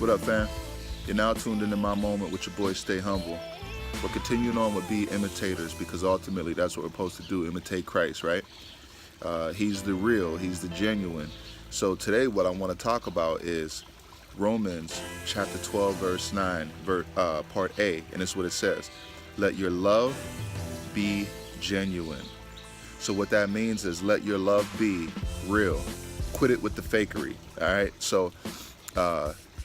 What up, fam? You're now tuned into my moment with your boy Stay Humble. We're continuing on with Be Imitators, because ultimately that's what we're supposed to do, imitate Christ, right? He's the real, he's the genuine. So today what I want to talk about is Romans chapter 12, verse 9, part A, and it's what it says. Let your love be genuine. So what that means is let your love be real. Quit it with the fakery, all right? So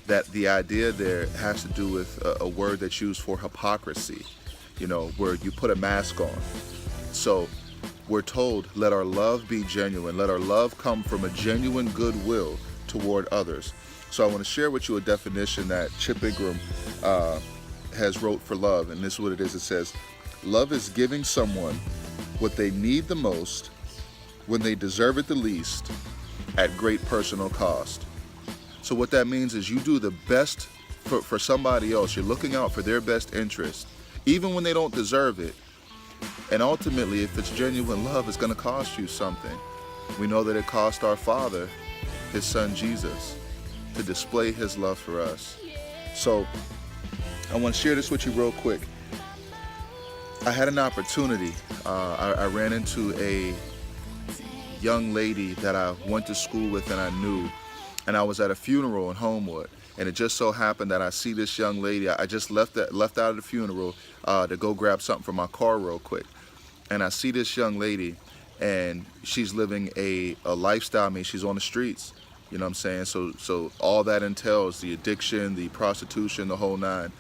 that the idea there has to do with a word that's used for hypocrisy, you know, where you put a mask on. So we're told, let our love be genuine. Let our love come from a genuine goodwill toward others. So I want to share with you a definition that Chip Ingram has wrote for love. And this is what it is. It says, love is giving someone what they need the most when they deserve it the least at great personal cost. So what that means is you do the best for somebody else. You're looking out for their best interest, even when they don't deserve it. And ultimately, if it's genuine love, it's going to cost you something. We know that it cost our Father, his son Jesus, to display his love for us. So I want to share this with you real quick. I had an opportunity. I ran into a young lady that I went to school with and I knew. And I was at a funeral in Homewood, and it just so happened that I see this young lady. I just left out of the funeral to go grab something from my car real quick, and I see this young lady, and she's living a lifestyle. I mean, she's on the streets. You know what I'm saying? So all that entails the addiction, the prostitution, the whole nine.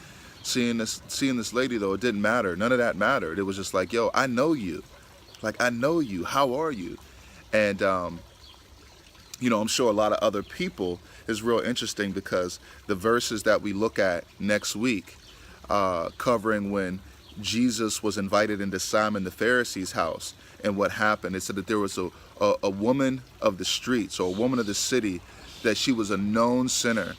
Seeing this lady though, it didn't matter. None of that mattered. It was just like, yo, I know you. Like, I know you. How are you? And you know, I'm sure a lot of other people is real interesting, because the verses that we look at next week, covering when Jesus was invited into Simon the Pharisee's house, and what happened, it said that there was a woman of the streets, or a woman of the city, that she was a known sinner.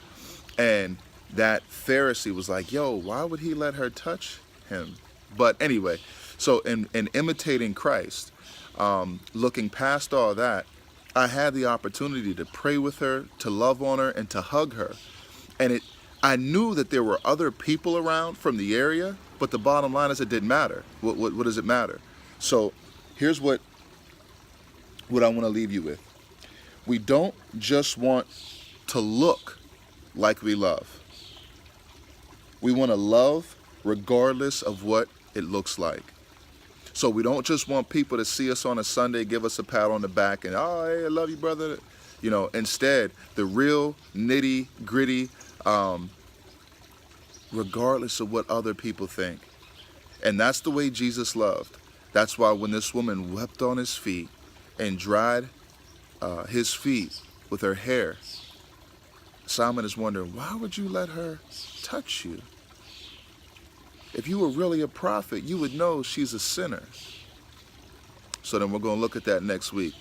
And that Pharisee was like, yo, why would he let her touch him? But anyway, so in imitating Christ, looking past all that, I had the opportunity to pray with her, to love on her, and to hug her. And I knew that there were other people around from the area, but the bottom line is it didn't matter. What does it matter? So here's what I want to leave you with. We don't just want to look like we love. We want to love regardless of what it looks like. So we don't just want people to see us on a Sunday, give us a pat on the back, and, oh, hey, I love you, brother. You know, instead, the real nitty gritty, regardless of what other people think. And that's the way Jesus loved. That's why when this woman wept on his feet and dried his feet with her hair, Simon is wondering, why would you let her touch you? If you were really a prophet, you would know she's a sinner. So then we're going to look at that next week.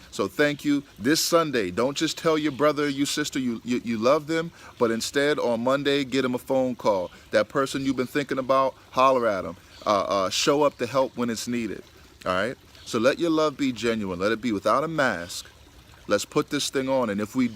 So thank you. This Sunday, don't just tell your brother or your sister you love them, but instead on Monday, get them a phone call. That person you've been thinking about, holler at them. Show up to help when it's needed. All right? So let your love be genuine. Let it be without a mask. Let's put this thing on. And if we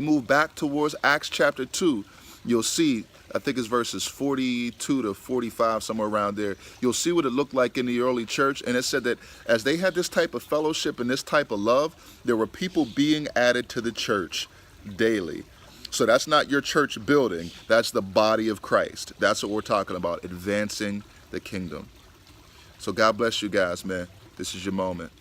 move back towards Acts chapter 2, you'll see, I think it's verses 42 to 45, somewhere around there. You'll see what it looked like in the early church. And it said that as they had this type of fellowship and this type of love, there were people being added to the church daily. So that's not your church building. That's the body of Christ. That's what we're talking about, advancing the kingdom. So God bless you guys, man. This is your moment.